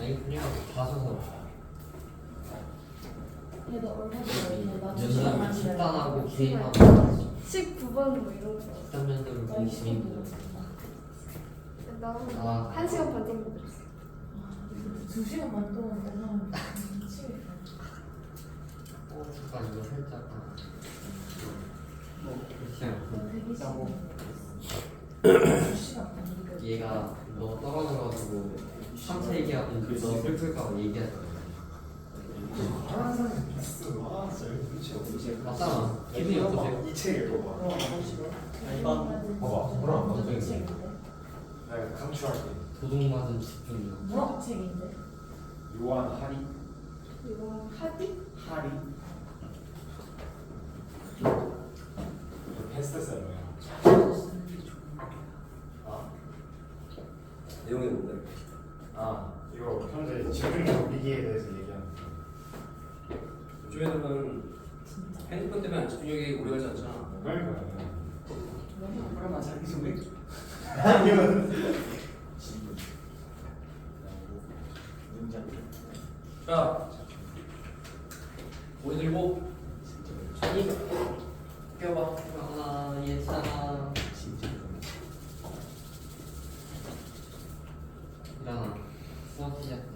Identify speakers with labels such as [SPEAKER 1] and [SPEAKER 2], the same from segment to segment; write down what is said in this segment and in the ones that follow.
[SPEAKER 1] 아니 그냥 봐서서
[SPEAKER 2] 얘도 얼마 전에 나
[SPEAKER 1] 연습 식단하고 개인하고
[SPEAKER 3] 19번 뭐 이런 거.
[SPEAKER 1] 식단면접을 거의 22분
[SPEAKER 3] 나 1시간 반 정도 들었어.
[SPEAKER 2] 2시간 반 동안 얼마나 미치겠다.
[SPEAKER 1] 잠깐 이거 살짝 그냥
[SPEAKER 2] 되게
[SPEAKER 1] 짜고
[SPEAKER 2] 2시간 반 정도.
[SPEAKER 1] 얘가 너 떨어져가지고 상체 얘기하던 너 슬플까봐 얘기하잖아.
[SPEAKER 4] 하는 사람이 있어. 아, 진짜 도대체
[SPEAKER 1] 맞잖아. 기분이 어떠세요?
[SPEAKER 4] 이 책 읽어봐. 봐봐, 그럼
[SPEAKER 2] 무슨
[SPEAKER 4] 어떤
[SPEAKER 2] 책인데?
[SPEAKER 4] 내가 강추할게.
[SPEAKER 1] 도둑맞은 집중력.
[SPEAKER 2] 무슨 책인데?
[SPEAKER 4] 요한 하리.
[SPEAKER 3] 이거 하디?
[SPEAKER 4] 하리. 베스트셀러야. 아,
[SPEAKER 5] 내용이 뭔데?
[SPEAKER 4] 이거 현재 집중력 위기에 대해서 얘기하는 거.
[SPEAKER 5] 요즘에는 핸드폰 때문에 안 집중력이 오래 가지 않잖아.
[SPEAKER 4] 그러니까.
[SPEAKER 5] 그러면 자기 소개. 자, 우리 들고 천이 깨워봐.
[SPEAKER 1] 아 예찬아 일어나. 수업 시작했어.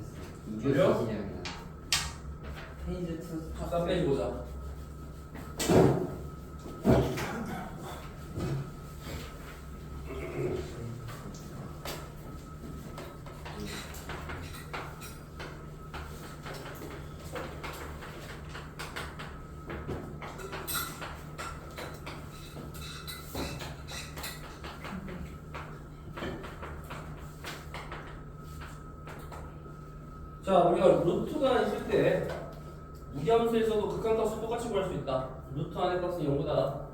[SPEAKER 5] 졸려?
[SPEAKER 1] 시작이야. 페이지 2
[SPEAKER 5] 14 페이지 보자. 자, 우리가 루트가 있을 때 무리함수에서도 극한값을 똑같이 구할 수 있다. 루트 안의 값은 0보다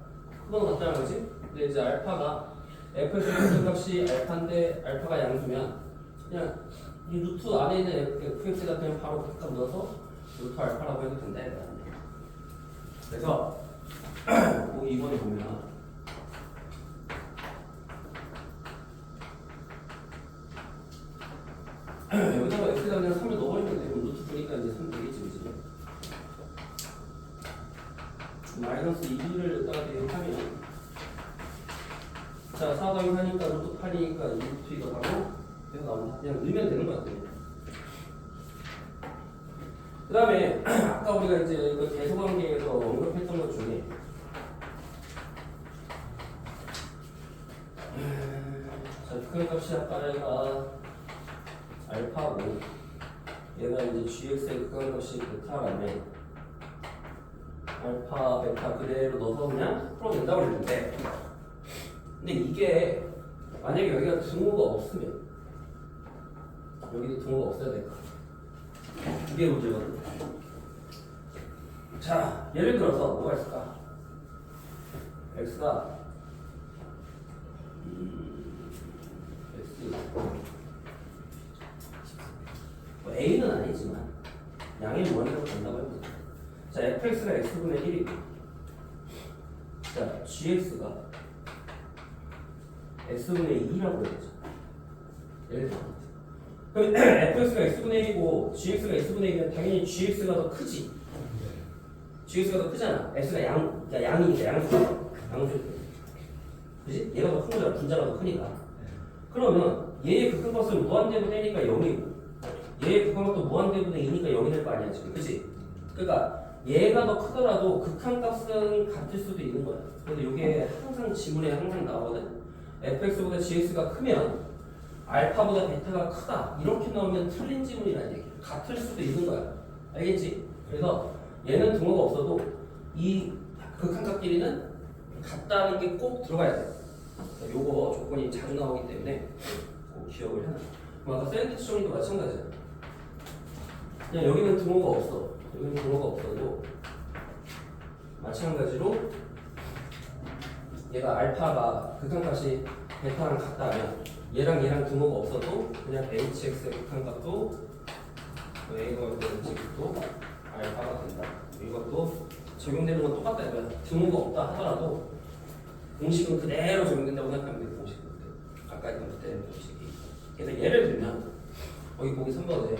[SPEAKER 5] 크거나 같다는 거지. 근데 이제 알파가 f에서 극한값이 알파인데 알파가 양수면 그냥 이 루트 안에 있는 fx에다 그냥 바로 극한 넣어서 루트 알파라고 해도 된다. 그래서 뭐 2번에 보면 여기다가 x에다 그냥 3을 넣어버리면 되고 루트 보니까 이제 3 되겠지, 그치? 마이너스 2를 여기다가 대입하면 자, 4 더하기 4니까 루트 8이니까 2루트 이거 바로 그래서 나온다. 그냥 넣으면 되는 거 같아요. 그 다음에 아까 우리가 이제 이거 계수관계에서 언급했던 것 중에 자, 극한값이 아까 얘가 알파고 얘가 이제 gx의 극한값이 베타라면 알파, 베타 그대로 넣어서 그냥 풀어낸다고 그랬는데 근데 이게 만약에 여기가 등호가 없으면 여기도 등호가 없어야 될까? 이게 문제거든. 자, 예를 들어서 뭐가 있을까? x가 x 뭐 a는 아니지만 양의 무한대로 간다고 해보자. 자, fx가 x분의 1이고 자, gx가 x분의 2라고 해보자. 예를 들어 그럼 fx가 x분의 1이고 gx가 x분의 1이면 당연히 gx가 더 크지. gx가 더 크잖아. x가 양이니까 양수. 그지? 얘가 더 큰 거잖아. 분자가 더 크니까. 그러면 얘의 극한값은 무한대분의 1이니까 0이고 얘의 극한값도 무한대분의 2니까 0이 될 거 아니야 지금. 그지? 그러니까 얘가 더 크더라도 극한값은 같을 수도 있는 거야. 근데 이게 항상 지문에 항상 나오거든. fx보다 gx가 크면 알파보다 베타가 크다 이렇게 나오면 틀린 지문이라는 얘기야. 같을 수도 있는 거야. 알겠지? 그래서 얘는 등호가 없어도 이 극한값끼리는 같다는 게 꼭 들어가야 돼. 요거 조건이 자주 나오기 때문에 꼭 기억을 해놔. 그럼 아까 샌드위치 정리도 마찬가지야. 그냥 여기는 등호가 없어. 여기는 등호가 없어도 마찬가지로 얘가 알파가 극한값이 베타랑 같다면 얘랑 등호가 없어도 그냥 hx의 극한값도 a가 hx도 알파가 된다. 이것도 적용되는 건 똑같다 이거야. 등호가 없다 하더라도 공식은 그대로 적용된다고 생각하면 돼. 공식은 아까 했던 그때 공식이. 그래서 예를 들면 여기 보기 3번에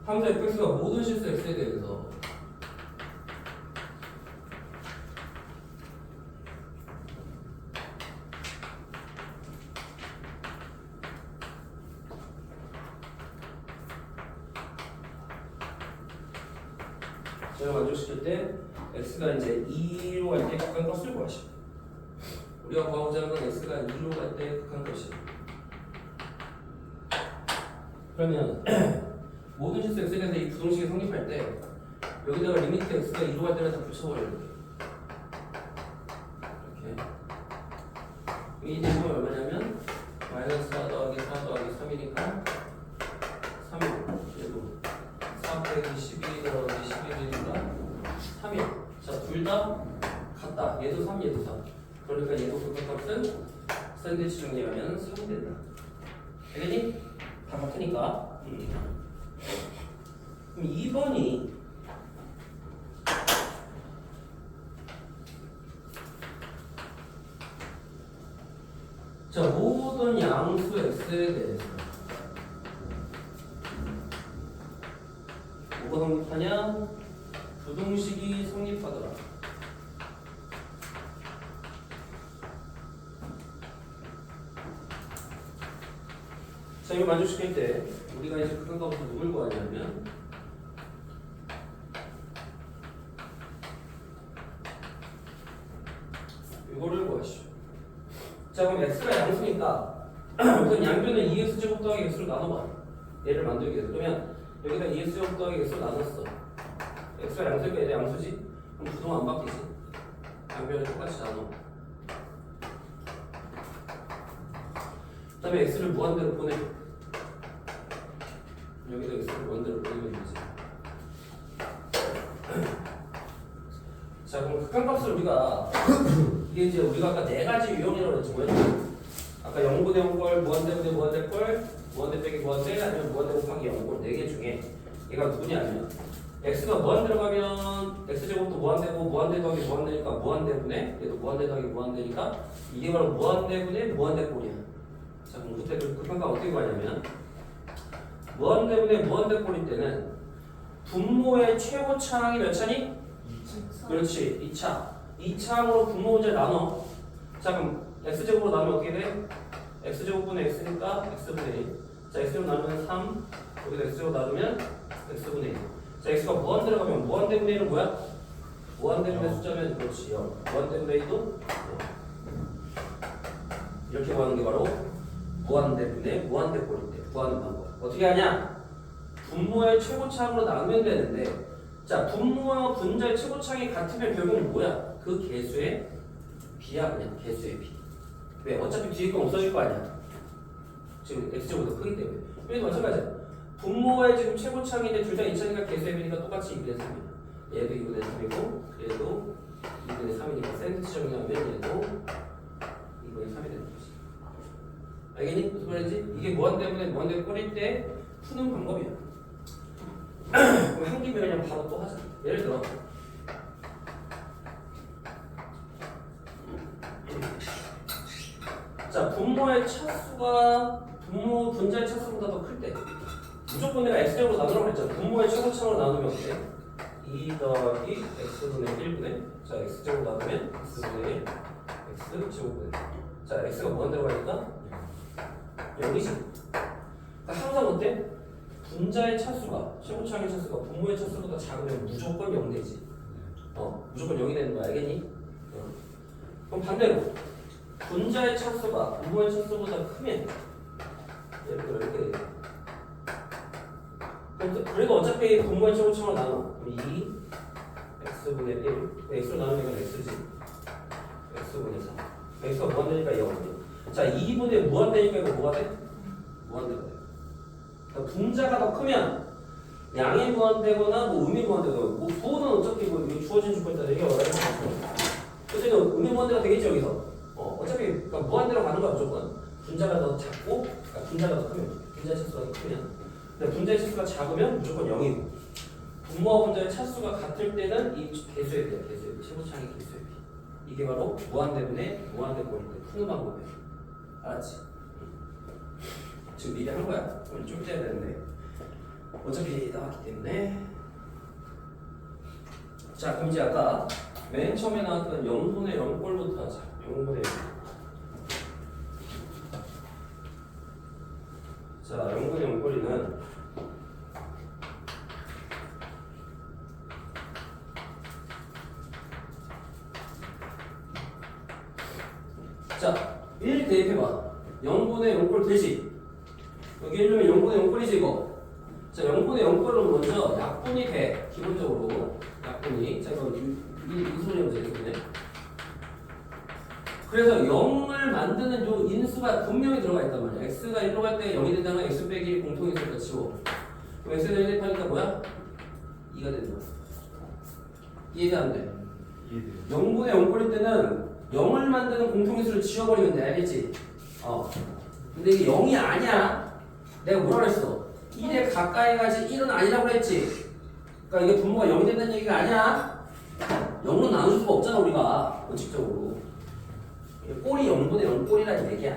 [SPEAKER 5] 함수 fx가 모든 실수 x에 대해서 제가 만족시킬 때 x가 이제 2로 갈 때 극한 값을 구하시고 우리가 구하고자 하는 건 x가 2로 갈 때 극한 값이 그러면 모든 실수 x에 대해서 이 부동식이 성립할 때 여기다가 리미트 x가 2로 갈 때는 다 붙여버려야 돼. 이렇게 이 대목이 얼마냐면 마이너스 4 더하기 4 더하기 3이니까 3이고 얘도 4 빼기 12 더하기 11이니까 3이야. 자, 둘 다 같다. 얘도 3, 얘도 3. 그러니까 얘도 극한값은 샌드위치 정리하면 3이 된다. 알겠니? 다 같으니까. 그럼 2번이 자, 모든 양수 x에 대해서 뭐가 성립하냐? 부동식이 성립하더라. 자, 이거 만족시킬 때 우리가 이제 극한값부터 누굴 구하냐면 이거를 구하시오. 자, 그럼 x가 양수니까 우선 양변을 2x제곱 더하기 x로 나눠봐. 얘를 만들기 위해서. 그러면 여기다 2x제곱 더하기 x로 나눴어. x가 양수니까 얘도 양수지? 그럼 부동 안 바뀌지? 양변을 똑같이 나눠. 그 다음에 x를 무한대로 보내. 여기다 x를 무한대로 보내면 되지. 자, 그럼 극한값을 우리가 이게 이제 우리가 아까 네 가지 유형이라고 그랬지. 뭐였지? 아까 0분의 0걸, 무한대분의 무한대걸, 무한대 빼기 무한대, 아니면 무한대 곱하기 0걸 4개 중에 얘가 누구냐 하면 x가 무한대로 가면 x제곱도 무한대고 무한대 더하기 무한대니까 무한대분의 얘도 무한대 더하기 무한대니까 이게 바로 무한대분의 무한대꼴이야. 자, 그럼 그때 그 극한값 어떻게 구하냐면 무한대분의 무한대꼴일 때는 분모의 최고차항이 몇 차니? 그렇지, 2차. 2차항으로 분모 문제를 나눠. 자, 그럼 x제곱으로 나누면 어떻게 돼? x제곱분의 x니까 x분의 1. 자, x제곱 나누면 3. 여기다 x제곱 나누면 x분의 1. 자, x가 무한대로 가면 무한대분의 1은 뭐야? 무한대분의 숫자면 그렇지, 0. 무한대분의 1도 0. 이렇게 구하는 게 바로 무한대분의 무한대꼴일 때 구하는 방법. 어떻게 하냐? 분모의 최고차항으로 나누면 되는데 자, 분모와 분자의 최고차항이 같으면 결국은 뭐야? 그 개수의 비야. 그냥 개수의 비. 왜? 어차피 뒤에 건 없어질 거 아니야. 지금 x제곱보다 크기 때문에. 여기도 마찬가지야. 분모의 지금 최고차항인데 둘 다 2차니까 개수의 비니까 똑같이 2분의 3이야. 얘도 2분의 3이고 얘도 2분의 3이니까 샌드위치 정리하면 얘도 2분의 3이 되는 거지. 알겠니? 무슨 말인지? 이게 무한대분의 무한대꼴일 때 푸는 방법이야. 그럼 한 김에 그냥 바로 또 하자. 예를 들어 자, 분모의 차수가 분자의 차수보다 더 클 때 무조건 내가 x제곱으로 나누라고 했잖아. 분모의 최고차항으로 나누면 어때? 2 더하기 x분의 1분의 자, x제곱 나누면 x분의 1 x제곱분의 자, x가 무한대로 가니까 0이지. 그러니까 항상 어때? 분자의 차수가 최고차항의 차수가 분모의 차수보다 작으면 무조건 0 되지. 무조건 0이 되는 거야. 알겠니? 그럼 반대로 분자의 차수가 분모의 차수보다 크면 예를 들어 이렇게 돼. 그래도 어차피 분모의 최고차항을 나눠. 그럼 2 x분의 1 x로 나누면 x지. x분의 4 x가 무한대니까 0이야. 자, 2분의 무한대니까 이거 뭐가 돼? 무한대가 돼. 그러니까 분자가 더 크면 양이 무한대거나 뭐 음이 무한대거나 뭐 부호는 어차피 뭐 이거 주어진 조건에 따라 되게 어려워. 어쨌든 음이 무한대가 되겠지 여기서. 어차피 그러니까 무한대로 가는 거야 무조건. 분자가 더 작고 그러니까 분자가 더 크면 분자의 차수가 더 크면 근데 분자의 차수가 작으면 무조건 0이고 분모와 분자의 차수가 같을 때는 이 개수에 비해 개수의 비 최고차항의 개수에 비 이게 바로 무한대분의 무한대꼴일 때 푸는 방법이야. 알았지? 지금 미리 한 거야. 오늘 좀 해야 되는데 어차피 나왔기 때문에. 자, 그럼 이제 아까 맨 처음에 나왔던 0분의 0꼴부터 하자. 0분의 0. 자, 0분의 0꼴이는 자, 1 대입해봐. 0분의 0꼴 되지? 여기 1이면 0분의 0꼴이지 이거. 자, 0분의 0꼴은 먼저 약분이 돼. 기본적으로 약분이. 자, 이거 이 소리 보자, 이 소리. 그래서 0을 만드는 요 인수가 분명히 들어가 있단 말이야. x가 1로 갈 때 0이 된다면 x 빼기 1 공통인수니까 치워. 그럼 x가 1 대입하니까 뭐야? 2가 되는 거야. 이해가 안 돼?
[SPEAKER 4] 이해돼요.
[SPEAKER 5] 0분의 0꼴일 때는 0을 만드는 공통인수를 지워버리면 돼. 알겠지? 근데 이게 0이 아니야. 내가 뭐라 그랬어? 1에 가까이 가지 1은 아니라고 그랬지? 그러니까 이게 분모가 0이 된다는 얘기가 아니야. 0은 나눌 수가 없잖아 우리가 원칙적으로. 꼴이 0분의 0꼴이라는 얘기야.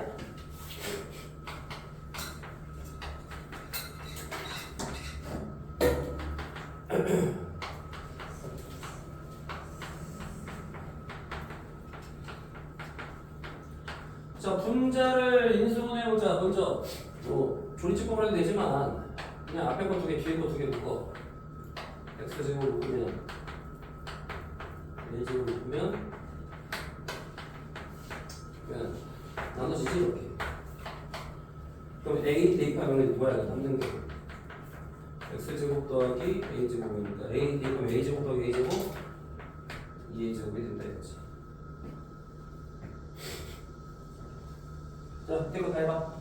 [SPEAKER 5] 자, 분자를 인수분해해보자. 먼저 뭐 조리집법을 해도 되지만 그냥 앞에 거 2개, 뒤에 거 2개 묶어. x제곱 묶으면 a제곱 묶으면 그냥 나눠지지 이렇게. 그럼 a 대입하면 뭐야? 남는 거 x제곱 더하기 a제곱이니까 a 대입하면 a제곱 더하기 a제곱 2a제곱이 된다 이거지. 자, 이거 다 해봐.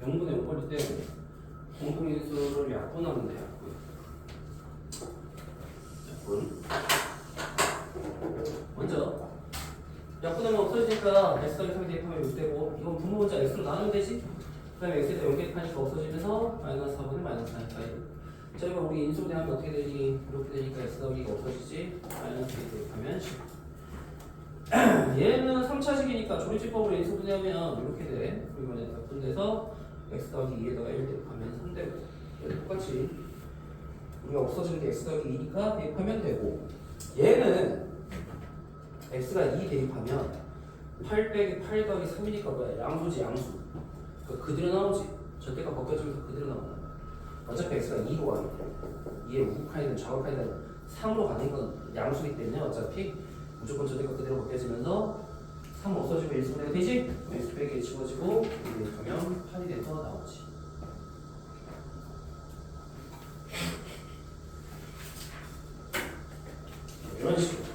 [SPEAKER 5] 0분의 0거리 때문에 공통인수를 약분하면 돼요. 약분. 먼저 약분하면 없어지니까 x 더하기 3이 대입하면 6되고 이건 분모 문자 x로 나누면 되지? 그 다음에 x에다 0 대입하니까 없어지면서 마이너스 4분의 마이너스 4니까 1. 자 이거 우리 인수분해하면 어떻게 되니? 이렇게 되니까 x 더하기가 없어지지? 마이너스 2 대입하면 10. 얘는 3차식이니까 조리집법으로 인수분해하면 이렇게 돼. 그리고 이제 약분돼서 x 더하기 2에다가 1 대입하면 3되고 얘도 똑같이 우리가 없어지는 게 x 더하기 2니까 대입하면 되고 얘는 x가 2 대입하면 8 빼기 8 더하기 3이니까 뭐야? 양수지 양수. 그러니까 그대로 나오지. 절대가 벗겨지면서 그대로 나온다. 어차피 x가 2로 가니까 2의 우극한이든 좌극한이든 3으로 가는 건 양수이기 때문에 어차피 무조건 절대가 그대로 벗겨지면서 3 없어지고 1승분해가 되지? x 빼기 1 집어지고 이렇게 하면 8이 돼서 나오지. 이런 식으로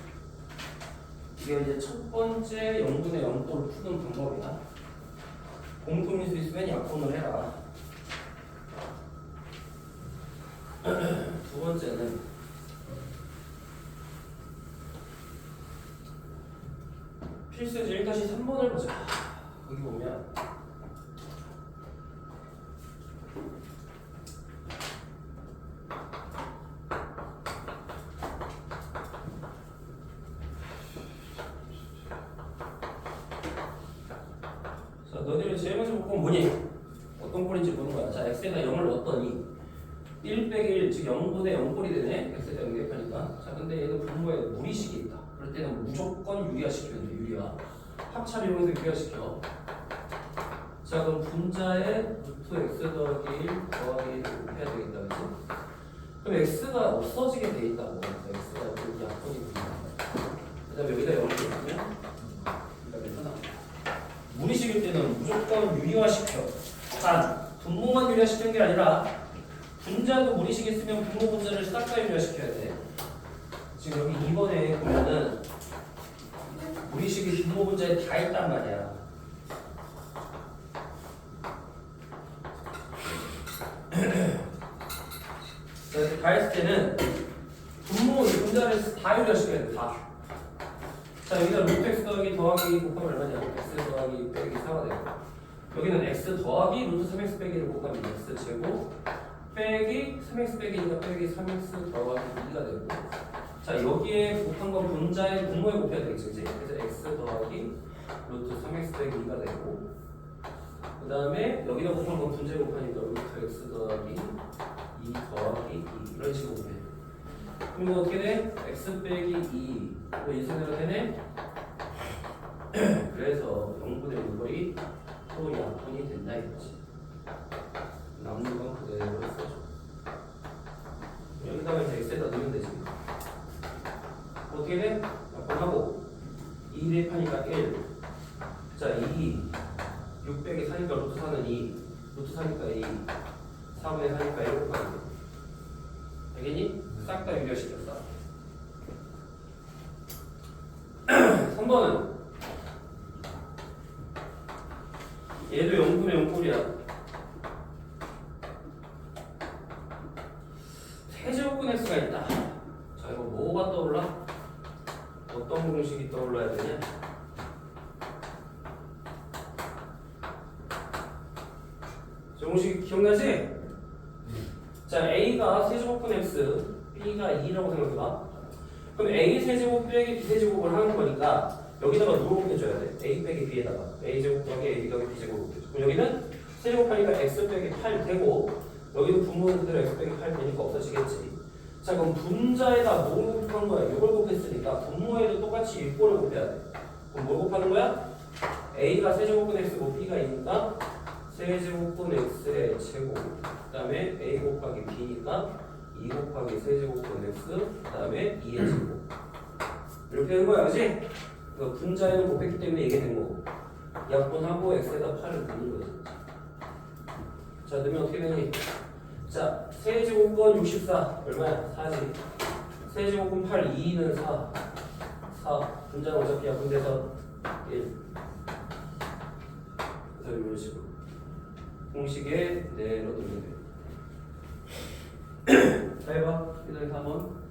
[SPEAKER 5] 이게 이제 첫 번째 0분의 0도를 푸는 방법이야. 공통인수 있으면 약분을 해라. 두 번째는 필수제 1-3번을 보자. 거기 보면 자, 너희들은 제일 먼저 볼 건 뭐니? 어떤 꼴인지 보는 거야. 자, x에다 0을 넣었더니 1 빼기 1, 즉 0분의 0꼴이 되네. x에다 0 대입하니까. 자, 근데 얘는 분모에 무리식이 있다. 그럴 때는 무조건 유리화시키면 돼. 유리화. 합차를 이용해서 유리화시켜. 자, 그럼 분자에 루트 x 더하기 1 더하기 1 해야 되겠다. 그치? 그럼 x가 없어지게 돼 있다고. x가 여기 약분이 됩니다. 그 다음에 여기다 0을 대입하면 여기가 나옵니다. 무리식일 때는 무조건 유리화시켜. 단 분모만 유리화시키는 게 아니라 분자도 무리식 있으면 분모 분자를 싹 다 유리화시켜야 돼. 지금 여기 2번에 보면은 무리식이 분모 분자에 다 있단 말이야. 자, 이렇게 다 했을 때는 분모 분자를 다 유리화시켜야 돼. 다. 자, 여기다 루트 x 더하기 곱하면 얼마냐? x 더하기 빼기 4가 되고 여기는 x 더하기 루트 3x 빼기 1을 곱하면 x 제곱 빼기 3x 빼기 1과 빼기 3x 더하기 2가 되고 자, 여기에 곱한 건 분자의 분모에 곱해야 되겠지, 그치? 그래서 x 더하기 루트 3x 빼기 2가 되고 그 다음에 여기다 곱한 건 분자에 곱하니까 루트 x 더하기 2 더하기 2 이런 식으로 곱해. 그럼 이거 어떻게 돼? x 빼기 2로 인수대로 되네? 그래서 0분의 6이 또 약분이 된다 이거지. 남는 건 그대로 써줘. 여기다가 이제 x에다 넣으면 되지. 어떻게 돼? 약분하고 2 대입하니까 1. 자, 2 6 빼기 4니까 루트 4는 2 루트 4니까 2 4분의 4니까 1 곱하기 알겠니? 싹 다 유리화시켰어. 3번은 얘도 0분의 0꼴이야. 세제곱근 x가 있다. 자, 이거 뭐가 떠올라? 어떤 공식이 떠올라야 되냐? 저 공식 기억나지? 자, a가 세제곱근 x, b가 2라고 생각해봐. 그럼 a 세제곱 빼기 b 세제곱을 하는 거니까 여기다가 누구 곱해줘야 돼? a 빼기 b에다가 a 제곱 더하기 a 더하기 b 제곱 곱해줘. 그럼 여기는 세제곱하니까 x 빼기 8 되고 여기도 분모는 그대로 x 빼기 8 되니까 없어지겠지. 자, 그럼 분자에다 뭘 곱한 거야? 이걸 곱했으니까 분모에도 똑같이 6꼴을 곱해야 돼. 그럼 뭘 곱하는 거야? a가 세제곱근 x고 b가 2니까 세제곱근 x의 제곱 그 다음에 a 곱하기 b니까 2 곱하기 세제곱근 x 그 다음에 2의 제곱 이렇게 되는 거야, 그치? 그러니까 분자에는 곱했기 때문에 이게 된 거고 약분하고 x에다 8을 넣는 거지. 자, 넣으면 어떻게 되니? 자, 세제곱근 64 얼마야? 4지. 세제곱근 8 2는 4 분자는 어차피 약분돼서 1 그래서 이런 식으로 공식에 내려두면 돼요. 자, 해봐. 그 다음에 4번.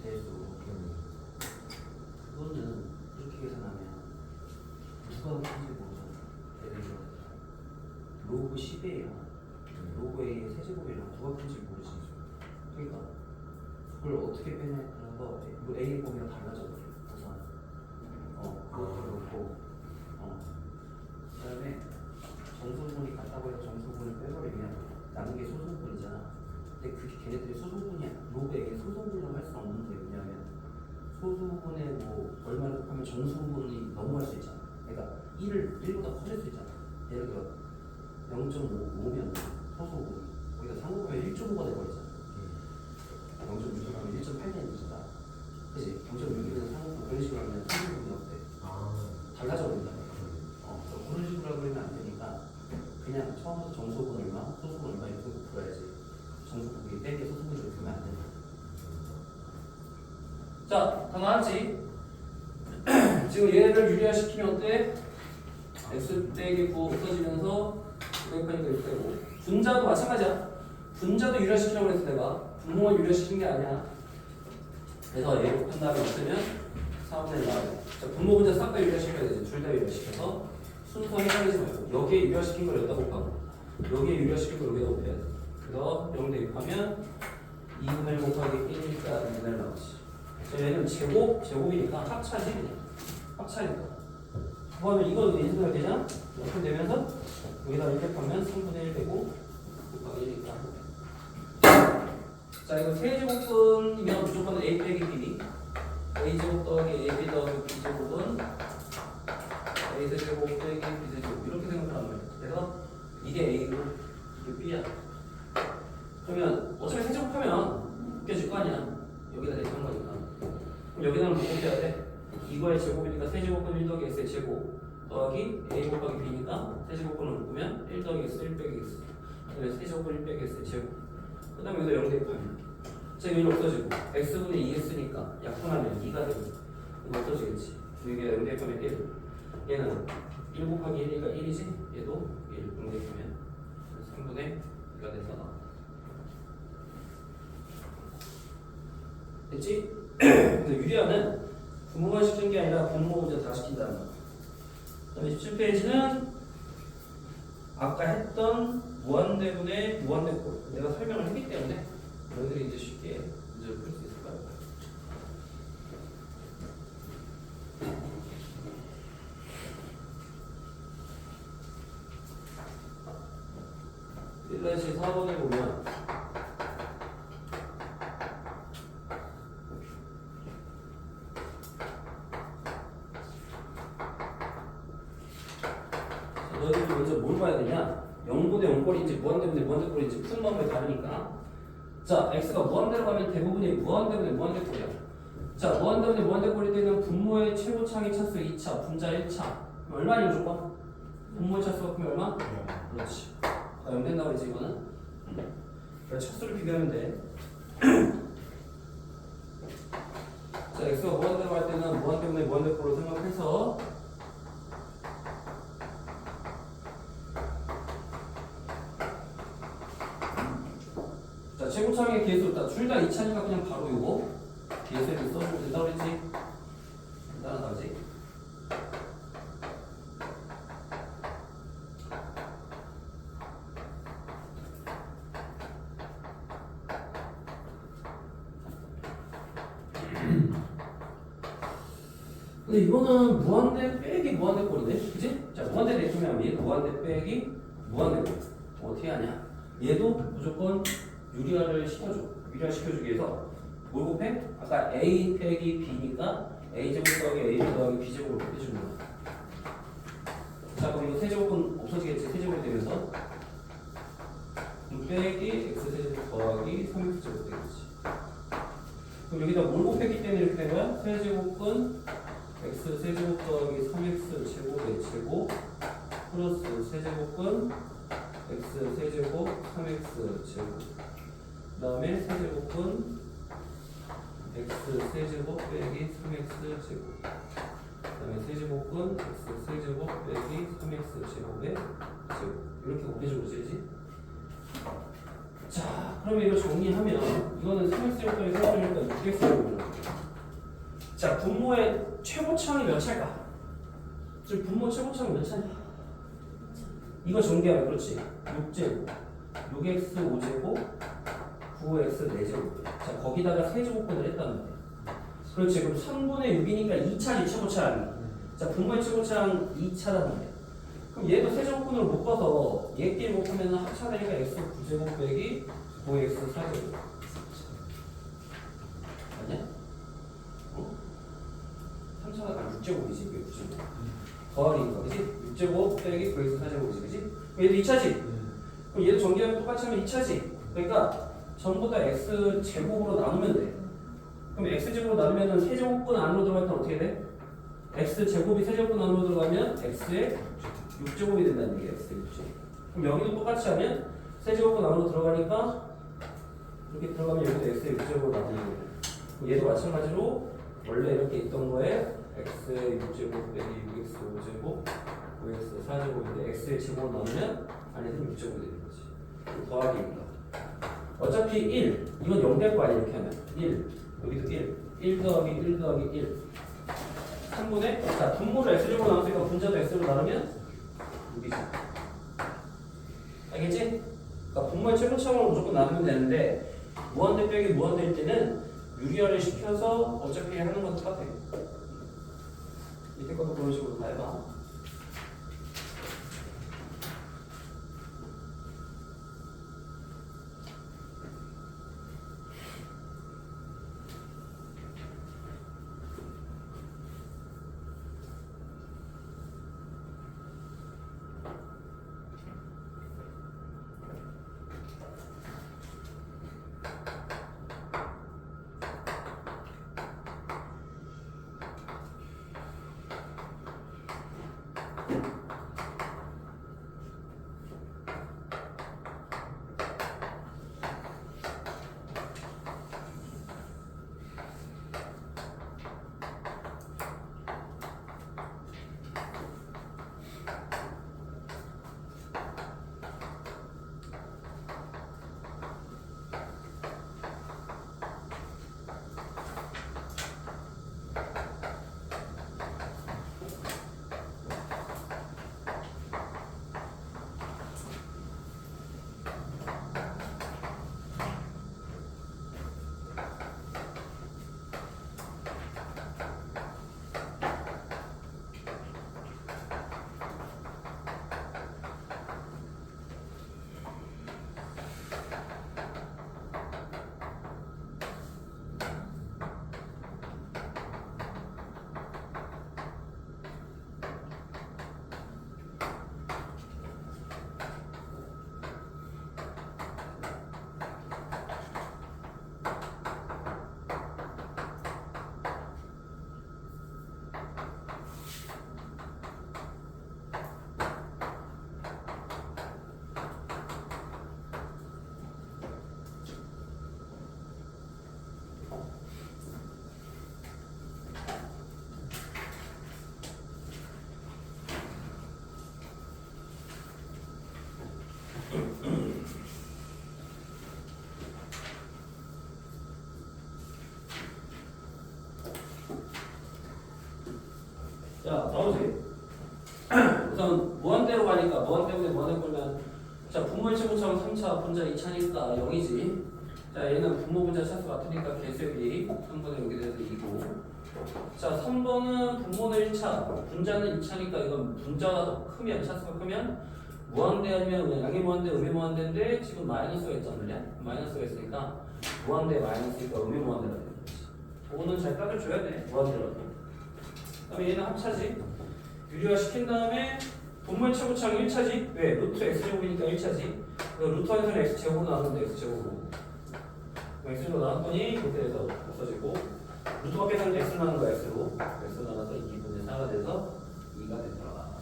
[SPEAKER 5] 대수. 그거는 이렇게 계산하면 누가 더 큰지 모르잖아. 예를 들어 로그 10이에요. 로그 A의 세제곱이랑 누가 큰지 모르지. 그러니까 그걸 어떻게 빼냐에 따라서 이거 A의 범위가 달라져 버려. 우선 그것도 그렇고 그다음에 정수분이 같다고 해서 정수분을 빼버리면 남은 게 소수분이잖아. 근데 그게 걔네들이 소수분이야. 로그 A의 소수분이라고 할 수는 없는데 왜냐하면 소수분에 뭐 얼마를 곱하면 정수분이 넘어갈 수 있잖아. 그러니까 1보다 커질 수 있잖아. 예를 들어 0.5면 소수분 거기다 상곱하면 1.5가 돼버리잖아. 0.6이면 1.8이 되잖아. 그치? 0.6이면 상곱하면 그런 식으로 하면 소수분이 어때? 달라져 버린다. 그런 식으로 하면 안 되니까 그냥 처음부터 정수분 얼마, 소수분 얼마 이렇게 풀어야지. 정수분이 뺄게 소수분이 이렇게 하면 안 된다. 자, 다 나왔지? 지금 얘를 유리화시키면 어때? x 빼기 9 없어지면서 대입하니까 이렇게 되고 분자도 마찬가지야. 분자도 유리화시키라고 그랬어 내가. 분모만 유리화시킨 게 아니야. 그래서 얘를 곱한 다음에 없으면 4분의 1 나와요. 자, 분모 분자 싹 다 유리화시켜야 되지. 둘 다 유리화시켜서 순서 헷갈리지 말고 여기에 유리화시킨 걸 여기다 곱하고 여기에 유리화시킨 걸 여기다 곱해야 돼. 그래서 0 대입하면 2분의 1 곱하기 1이니까 2분의 1 나오지. 얘는 제곱이니까 합차지 그냥. 합차니까. 그러면 이거 인수가 되냐? 이렇게 되면서 여기다 이렇게 하면 3분의 1 되고 곱하기 1이니까. 자, 이거 세제곱분이면 무조건 a 빼기 b. a제곱 더하기 ab 더하기 b제곱은 a세제곱 빼기 b세제곱 이렇게 생각하는 거예요. 그래서 이게 a고 이게 b야. 그러면 어차피 세제곱하면 웃겨질 거 아니야. 여기다 대입한 거니까. 그럼 여기다는 뭐 곱해야 돼? 이거의 제곱이니까 세제곱은 1 더하기 x의 제곱 더하기 a 곱하기 b니까 세제곱분을 묶으면 1 더하기 x 1 빼기 x 그다음에 세제곱은 1 빼기 x의 제곱 그 다음에 여기다 0 대입하면 자, 이거 1 없어지고 x분의 2x니까 약분하면 2가 되고 이거 없어지겠지. 여기가 0 대입하면 1 얘는 1 곱하기 1이니까 1이지 얘도 1 0 대입하면 3분의 2가 돼서 나와. 됐지? 근데 유리화는 분모만 시키는 게 아니라 분모 문제 다 시킨다는 거. 그다음에 17페이지는 아까 했던 무한대분의 무한대꼴 내가 설명을 했기 때문에 너희들이 이제 쉽게 문제를 풀 수 있을 거야. 일라시 4번에 보면 너희들이 먼저 뭘 봐야 되냐? 0분의 0꼴인지 무한대분의 무한대꼴인지 푸는 방법이 다르니까. 자, x가 무한대로 가면 대부분이 무한대분의 무한대꼴이야. 자, 무한대분의 무한대꼴일 때는 분모의 최고차항의 차수 2차, 분자 1차. 얼마니 무조건? 분모의 차수가 크면 얼마? 그렇지. 0 된다고 그랬지 이거는? 그래, 차수를 비교하면 돼. 자, x가 무한대로 갈 때는 무한대분의 무한대꼴로 생각해서 자, 최고차항의 개수, 둘 다 2차니까 그냥 바로 요거 개수에 써주면 된다고 그랬지? 간단하다지? 근데 이거는 무한대 빼기 무한대 꼴이네? 그치? 자, 무한대 대표면 얘 무한대 빼기 무한대 꼴 어떻게 하냐? 얘도 무조건 유리화를 시켜줘. 유리화 시켜주기 위해서 뭘 곱해? 아까 a 빼기 b니까 a제곱 더하기 ab 더하기 b제곱을 곱해주는 거야. 자, 그럼 이거 세제곱은 없어지겠지? 세제곱이 되면서 빼기 x세제곱 더하기 3x제곱 되겠지. 그럼 여기다 뭘 곱했기 때문에 이렇게 된 거야? 세제곱은 x세제곱 더하기 3x제곱의 제곱 플러스 세제곱은 x세제곱 3x제곱 그 다음에 세제곱은 x세제곱 빼기 3x제곱 그 다음에 세제곱은 x세제곱 빼기 3x제곱의 제곱 이렇게 곱해주고 쓰지. 자, 그러면 이걸 정리하면 이거는 3x제곱 더하기 3x제곱이니까 6x제곱이라고 자, 분모의 최고차항이 몇 차일까? 지금 분모 최고차항이 몇 차냐? 이거 전개하면 그렇지. 6제곱, 6x 5제곱, 9x 4제곱. 자, 거기다가 세제곱분을 했단 말이야. 그렇지. 그럼 3분의 6이니까 2차지 최고차항이. 자, 분모의 최고차항 2차란 말이야. 그럼 얘도 세제곱분으로 묶어서 얘끼리 곱하면 합차되니까 x 9제곱 빼기 9x 4제곱. 아니야? 어? 3차가 6제곱이지. 왜 9제곱? 더하기니까, 그지? 6제곱 빼기 9x 4제곱이지, 그지? 얘도 2차지? 그럼 얘도 전개하면 똑같이 하면 2차지? 그러니까 전부 다 x 제곱으로 나누면 돼. 그럼 x 제곱으로 나누면 세제곱분 안으로 들어갈 때 어떻게 돼? x 제곱이 세제곱분 안으로 들어가면 x의 6제곱이 된다는 얘기야. x의 6제곱. 그럼 여기도 똑같이 하면 세제곱분 안으로 들어가니까 이렇게 들어가면 여기도 x의 6제곱으로 나누는 거야. 얘도 마찬가지로 원래 이렇게 있던 거에 x의 6제곱 빼기 6x 5제곱 5x 4제곱인데 x의 제곱을 나누면 안에서 6제곱이 되는 거지. 더하기니까. 어차피 1, 이건 0 될 거 아니야. 이렇게 하면 1, 여기도 1 더하기 1 더하기 1 3분의, 자, 분모를 x제곱 나눴으니까 분자도 x로 나누면 6이지. 알겠지? 그러니까 분모의 최고차항으로 무조건 나누면 되는데 무한대 빼기 무한대일 때는 유리화를 시켜서 어차피 하는 건 똑같아. 밑에 것도 그런 식으로 다 해봐. 자, 나오지? 우선 무한대로 가니까 무한대분에 무한대 끌면 자, 분모의 최고차는 3차, 분자 2차니까 0이지. 자, 얘는 분모 분자 차수 같으니까 개수비 3분의 6이 돼서 2고. 자, 3번은 분모는 1차, 분자는 2차니까 이건 분자가 더 크면, 차수가 크면 무한대 아니면 양의 무한대, 음의 무한대인데 지금 마이너스가 있잖아요. 마이너스가 있으니까 무한대 마이너스니까 음의 무한대가 되는 거지. 그거는 잘 따져줘야 돼, 무한대라도. 그 다음에 얘는 합차지. 유리화 시킨 다음에 분모의 최고차항 1차지. 왜? 루트 x제곱이니까 1차지. 루트 안에서는 x제곱으로 나누는데 x제곱으로. x로 나눴더니 이렇게 돼서 없어지고 루트 밖에서는 x 나눈 거야. x로. x 나눠서 2분의 4가 돼서 2가 되더라.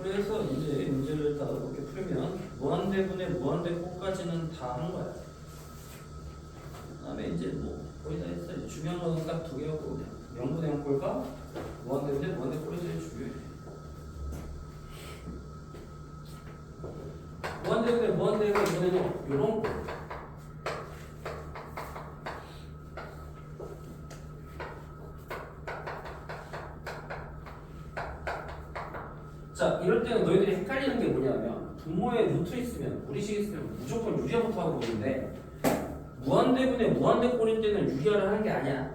[SPEAKER 5] 그래서 이제 문제를 다 이렇게 풀면 무한대분의 무한대꼴까지는 다 한 거야. 그 다음에 이제 뭐 거의 다 했어. 이제 중요한 거는 딱 두 개였고 그냥 명분의 양꼴과 무한대분의 무한대꼴이 제일 중요해. 무한대분의 무한대가 이번에는 요런 꼴 자, 이럴 때는 너희들이 헷갈리는 게 뭐냐면 분모에 루트 있으면 무리식 있으면 무조건 유리화부터 하는 건데 무한대분의 무한대꼴일 때는 유리화를 하는 게 아니야.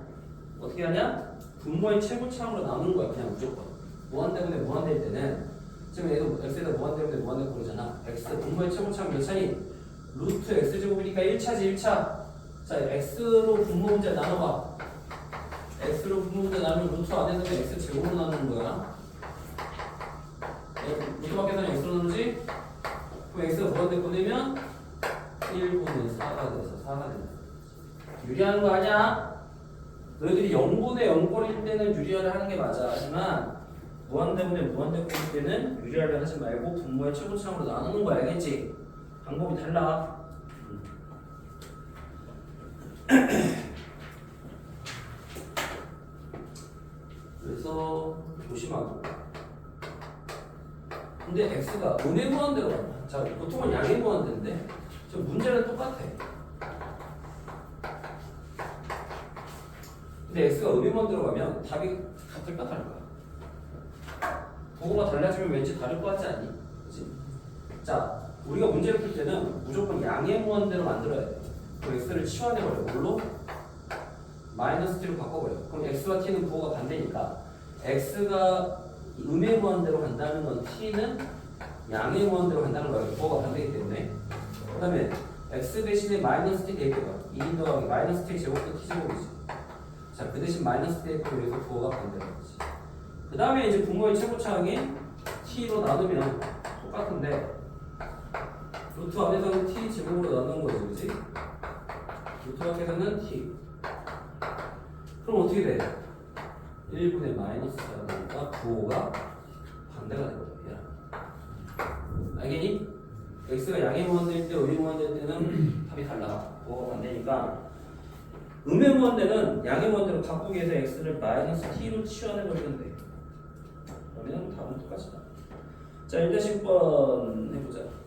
[SPEAKER 5] 어떻게 하냐? 분모의 최고차항으로 나누는 거야. 그냥 무조건. 무한대분의 무한대일 때는 지금 얘도 x에다 무한대분의 무한대꼴이잖아. x 분모의 최고차항 몇 차니? 루트 x제곱이니까 1차지 1차. 자, x로 분모 문제 나눠봐. x로 분모 문제 나누면 루트 안에서는 x제곱으로 나누는 거야. 루트 밖에서는 x로 나누지? 그럼 x가 무한대꼴 되면 1분의 4가 돼서 4가 된다. 유리하는 거 아니야? 너희들이 0분의 0꼴일 때는 유리화를 하는 게 맞아. 하지만 무한대분의 무한대꼴일 때는 유리화를 하지 말고 분모의 최고차항으로 나누는 거 알겠지? 방법이 달라. 그래서 조심하고. 근데 x가 음의 무한대로 간다. 자, 보통은 양의 무한대인데 저 문제는 똑같아. 근데 x가 음의 무한대로 가면 답이 같을까 다를까? 부호가 달라지면 왠지 다를 것 같지 않니? 그치? 자, 우리가 문제를 풀 때는 무조건 양의 무한대로 만들어야 돼. 그럼 x를 치환해버려. 뭘로? 마이너스 t로 바꿔버려. 그럼 x와 t는 부호가 반대니까 x가 음의 무한대로 간다는 건 t는 양의 무한대로 간다는 거야. 부호가 반대이기 때문에. 그 다음에 x 대신에 마이너스 t 대입해봐. 2 더하기 마이너스 t 제곱도 t 제곱이지. 자, 그 대신 마이너스 t 대입하면 여기서 부호가 반대로 가지. 그 다음에 이제 분모의 최고차항이 t로 나누면 똑같은데 루트 안에서는 t 제곱으로 나누는 거지, 그렇지? 루트 밖에서는 t. 그럼 어떻게 돼? 1분의 마이너스 4니까 부호가 반대가 되거든. 알겠니? x가 양의 무한대일 때, 음의 무한대일 때는 답이 달라. 부호가 반대니까 음의 무한대는 양의 무한대로 바꾸기 위해서 x를 마이너스 t로 치환해버리면 돼. 그러면 답은 똑같이다. 자, 1-10번 해보자.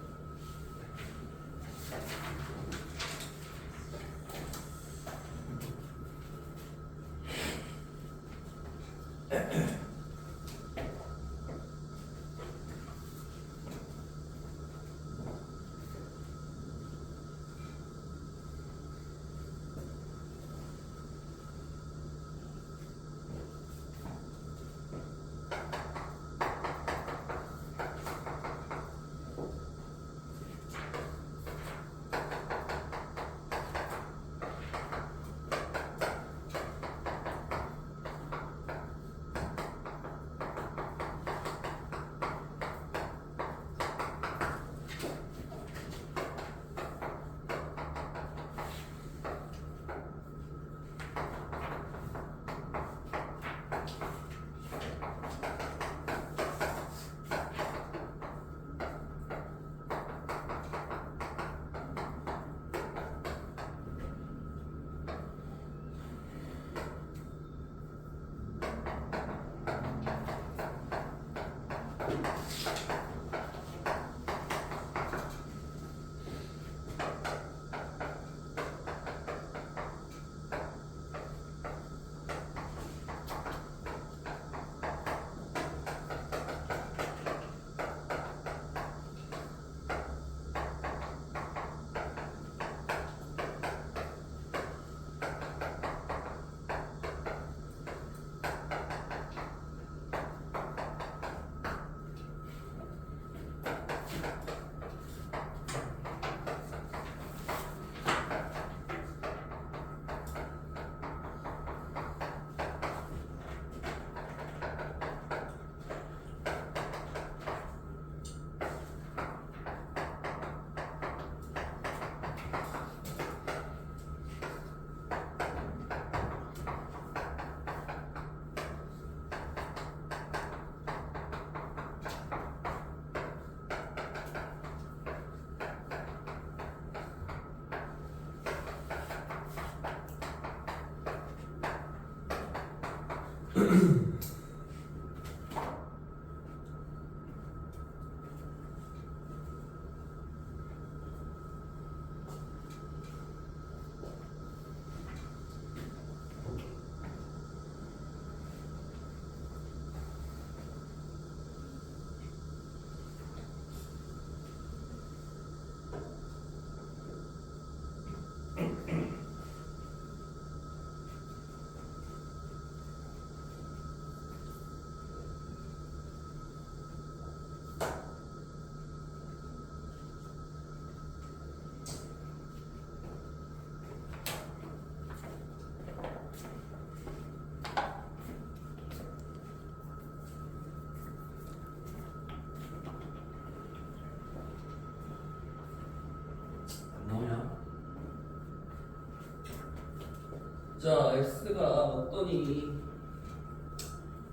[SPEAKER 5] 자, x가 어떠니?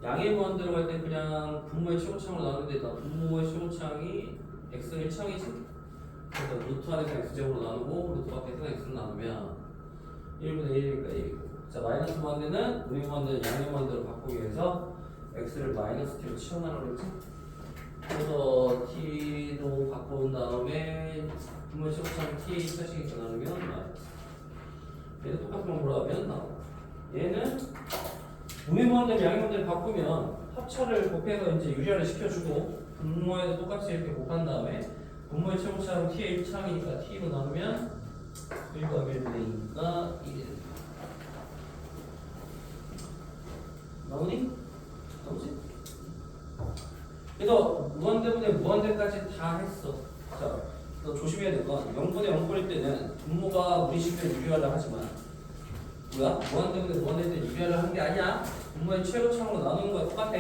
[SPEAKER 5] 양의 무한대로 갈 때 그냥 분모의 최고차항으로 나누는데 나 분모의 최고차항이 x는 1차항이지? 그래서 루트 안에서 x제곱으로 나누고 루트 밖에서 x를 나누면 1분의 1이니까 1이고 자 마이너스 무한대는 우리 무한대는 양의 무한대로 바꾸기 위해서 x를 마이너스 t로 치워나가고 그랬지? 그래서 t로 바꾼 다음에 분모의 최고차항 t의 1차식에서 나누면 마이너스 얘는 똑같은 방법으로 하면 나오고 얘는 우리 무한대를 양의 무한대를 바꾸면 합차를 곱해서 이제 유리화를 시켜주고 분모에도 똑같이 이렇게 곱한 다음에 분모의 최고차항 t의 1차항이니까 t로 나누면 1 더하기 1분의 2니까 1이 된다. 나오니? 나오지? 그래서 무한대분의 무한대까지 다 했어. 자, 너 조심해야 될 건 0분의 0꼴일 때는 분모가 우리 식으로 유리화를 하지만 뭐야? 무한대분의 무한대 때 유리화를 한 게 아니야. 분모의 최고차항으로 나누는 거야. 똑같아.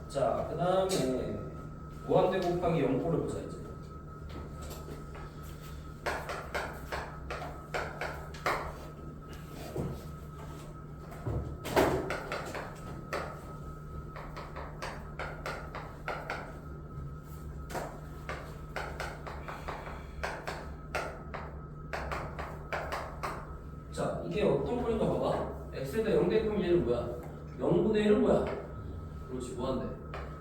[SPEAKER 5] 자, 그 다음에 무한대 곱하기 0꼴을 보자 이제. 자, 이게 어떤 꼴인가 봐봐. x에다 0 대입하면 얘는 뭐야? 0분의 1은 뭐야? 그렇지, 무한대.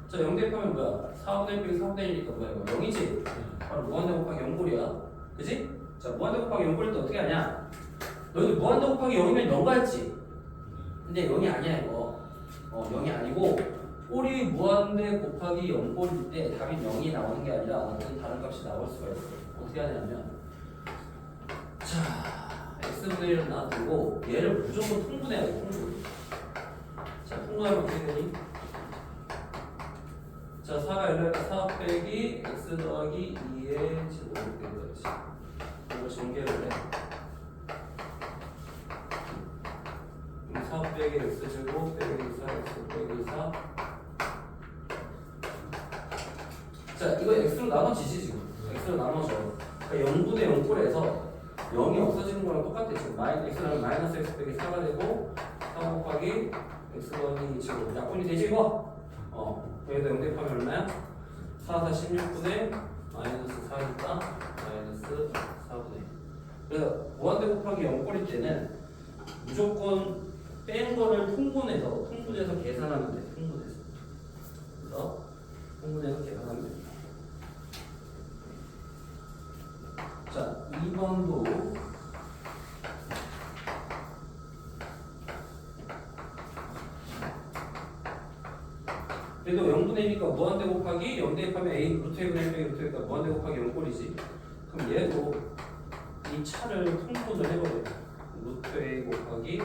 [SPEAKER 5] 자, 0 대입하면 뭐야? 4분의 1 빼기 4분의 1이니까 뭐야? 이거 0이지? 바로 무한대 곱하기 0꼴이야. 그지? 자, 무한대 곱하기 0꼴일 때 어떻게 하냐? 너희들 무한대 곱하기 0이면 0가 했지? 근데 0이 아니야, 이거. 0이 아니고, 꼴이 무한대 곱하기 0꼴일 때 답이 0이 나오는 게 아니라 어떤 다른 값이 나올 수가 있어. 어떻게 하냐면, 자, x분의 1을 놔두고 얘를 무조건 통분해야 돼. 통분. 자, 통분하면 어떻게 되니? 자, 4가 1이니까 4 빼기 x 더하기 2의 제곱 이렇게 되지. 이거 전개를 해. 4 빼기 x 제곱 빼기 4x 빼기 4. 자, 이거 x로 나눠지지 지금. x로 나눠져. 그러니까 0분의 0꼴에서 0이 없어지는 거랑 똑같아. 지금 x는 마이너스 x 빼기 4가 되고 4 곱하기 x 더하기 2 제곱 약분이 되지 이거? 여기다 0 대입하면 얼마야? 4, 4, 16분의 마이너스 4니까 마이너스 4분의 1. 그래서 무한대 곱하기 0꼴일 때는 무조건 뺀 거를 통분해서 계산하면 돼. 통분해서. 그래서 통분해서 계산하면 돼. 자, 2번도 그래도 0분의 1이니까 무한대 곱하기 0 대입하면 a 루트 a 분의 1 빼기 루트 a니까 무한대 곱하기 0꼴이지. 그럼 얘도 이 차를 통분을 해버려. 루트 a 곱하기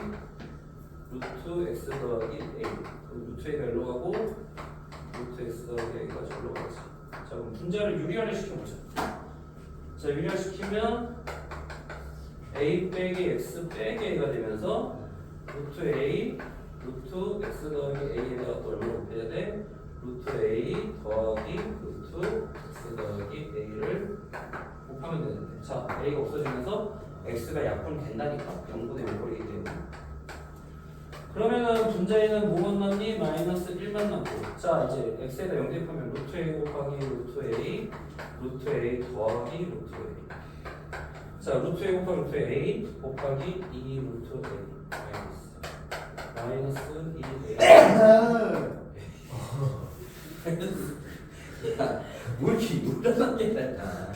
[SPEAKER 5] 루트 x 더하기 a. 그럼 루트 a가 일로 가고 루트 x 더하기 a가 저로 가지. 자, 그럼 분자를 유리화를 시켜보자. 자, 유리화시키면 a 빼기 x 빼기 a가 되면서 루트 a 루트 x 더하기 a에다가 또 얼마나 곱해야 돼? 루트 a 더하기 루트 x 더하기 a를 곱하면 되는데 자, a가 없어지면서 x가 약분 된다니까 0분의 1꼴이기 때문에 그러면은 분자에는 뭐만 남니? 마이너스 1만 남고 자, 이제 x에다 0 대입하면 루트 a 곱하기 루트 a 루트 a 더하기 루트 a 자, 루트 a 곱하기 루트 a 곱하기 2 루트 a 마이너스 2a 야, 뭐 이렇게 놀라게 했다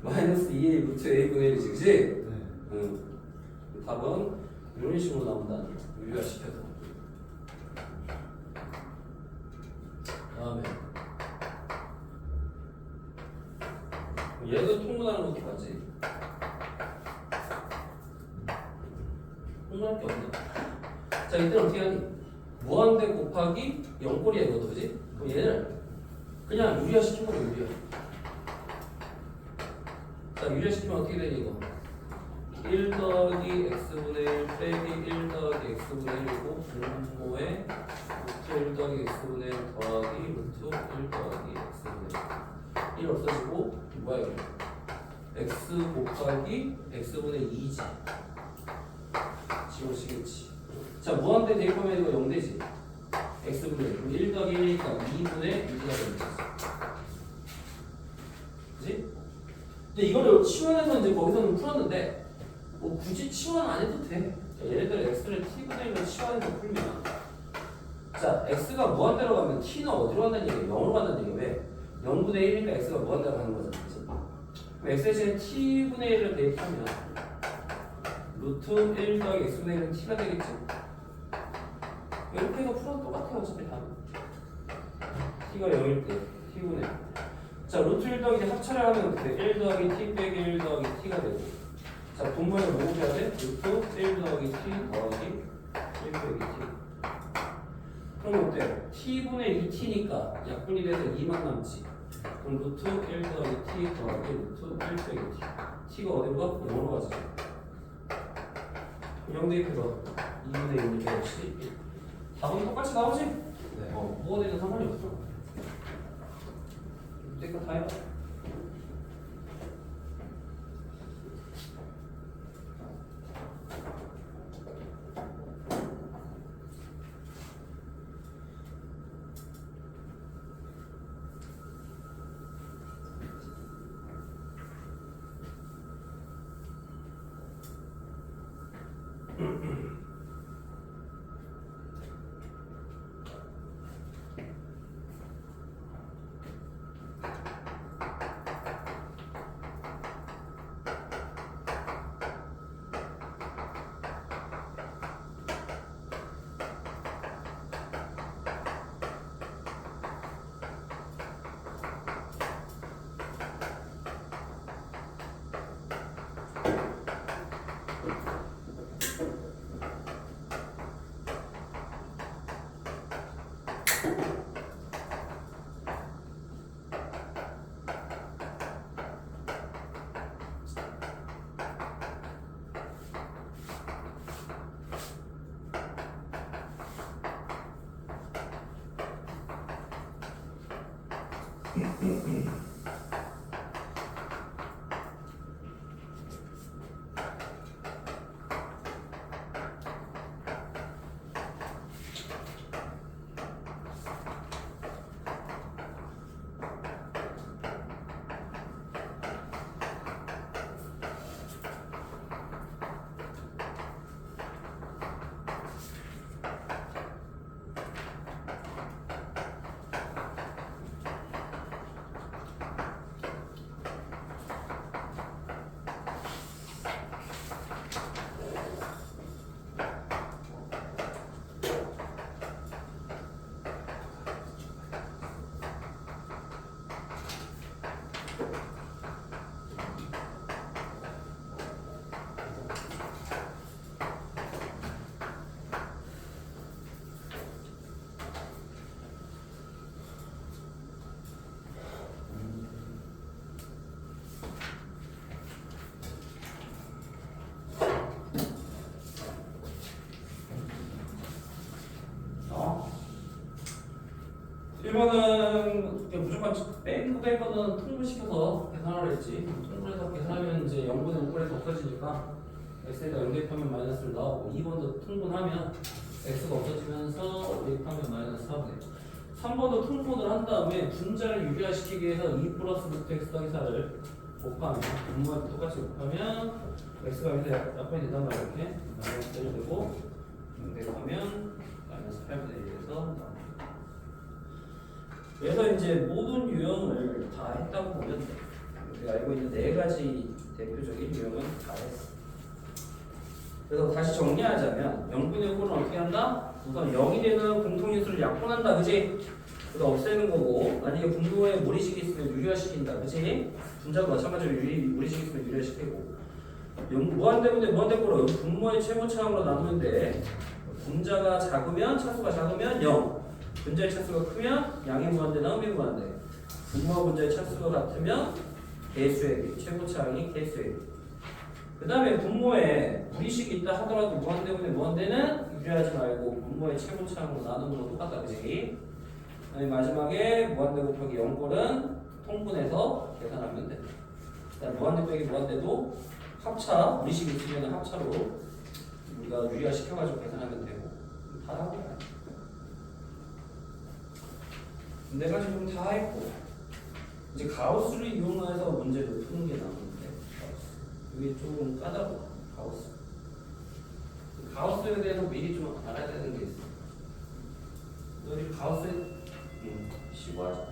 [SPEAKER 5] 마이너스 2a 루트 a 분의 1이지, 그치?
[SPEAKER 4] 네.
[SPEAKER 5] 응. 답은 이런 식으로 나온다는 거 유리화시켜서 다음에 얘도 통분하는 것도 맞지? 통분할 게 없네. 자, 이때는 어떻게 하니? 무한대 곱하기 0꼴이야 이것도, 그지? 그럼 얘는 그냥 유리화 시켜버려. 유리화. 자, 유리화 시키면 어떻게 되니 이거? 1 더하기 x분의 1 빼기 1 더하기 x분의 1이고 분모에 루트 1 더하기 x분의 1 더하기 루트 1 더하기 x분의 1 없어지고 뭐야 이거? x 곱하기 x분의 2지. 지워지겠지. 자, 무한대 대입하면 이거 0되지. x분의 1 더하기 1이니까 2분의 6가 되는 거지. 그치? 근데 이거를 치환해서 이제 거기서는 풀었는데 뭐 굳이 치환 안 해도 돼. 자, 예를 들어 x를 t분의 1로 치환해서 풀면 자, x가 무한대로 가면 t는 어디로 간다는 얘기야? 0으로 간다는 얘기야. 왜? 0분의 1이니까 x가 무한대로 가는 거잖아. 그치? 그럼 x 대신에 t분의 1을 대입하면 루트 1 더하기 x분의 1은 t가 되겠지? 이렇게 해서 풀어도 똑같아요. 어차피 답은 t가 0일 때 t분의 1. 자, 루트 1 더하기 합차를 하면 그 1 더하기 t 빼기 1 더하기 t가 되고 자, 분모를 뭐 해야 돼? 루트 1 더하기 t 더하기 1 빼기 t. 그럼 어때? t분의 2t니까 약분이 돼서 2만 남지. 그럼 루트 1 더하기 t 더하기 루트 1 빼기 t. t가 어디로 가? 0으로 가지. 0 대입해서 2분의 1을 빼없이 1. 답은 똑같이 나오지?
[SPEAKER 1] 네.
[SPEAKER 5] 뭐가 되든 상관이 없어. 이거 다 해봐. 이거는 무조건 뺀 거는 통분시켜서 계산하라 했지. 통분해서 계산하면 이제 0분의 5분에서 없어지니까 x에다 0 대입하면 마이너스를 나오고 2번도 통분하면 x가 없어지면서 대입하면 마이너스 4분의 3번도 통분을 한 다음에 분자를 유리화시키기 위해서 2 플러스 루트 x 더하기 4를 곱하면 분모에 똑같이 곱하면 x가 여기서 약분이 된단 말이야. 이렇게 마이너스 1 되고 0 대입하면 마이너스 8분의 1에서 나옵니다. 그래서 이제 모든 유형을 다 했다고 보면 돼. 우리가 알고 있는 4가지 대표적인 유형은 다 했어. 그래서 다시 정리하자면 0분의 5는 어떻게 한다? 우선 0이 되는 공통인수를 약분한다, 그지? 그래서 없애는 거고, 만약에 분모에 무리식이 있으면 유리화시킨다, 그지? 분자도 마찬가지로 무리식이 있으면 유리화시키고, 무한대분의 무한대꼴로 분모의 최고차항으로 나누면 돼. 분자가 작으면, 차수가 작으면 0. 분자의 차수가 크면 양의 무한대나 음의 무한대. 분모와 분자의 차수가 같으면 개수의 비, 최고차항이 개수의 비. 그 다음에 분모에 무리식이 있다 하더라도 무한대분의 무한대는 유리하지 말고 분모의 최고차항으로 나누는 거 똑같다, 그지? 마지막에 무한대 곱하기 0꼴은 통분해서 계산하면 돼. 그다음 무한대 빼기 무한대도 합차 우리식 있으면 합차로 우리가 유리화 시켜가지고 계산하면 되고 다 나온 거야. 내가 지금 다 했고 이제 가우스를 이용해서 문제를 푸는 게 나오는데 이게 조금 까다로워. 가우스에 대해서 미리 좀 알아야 되는 게 있어. 너희 가우스에 시구하자.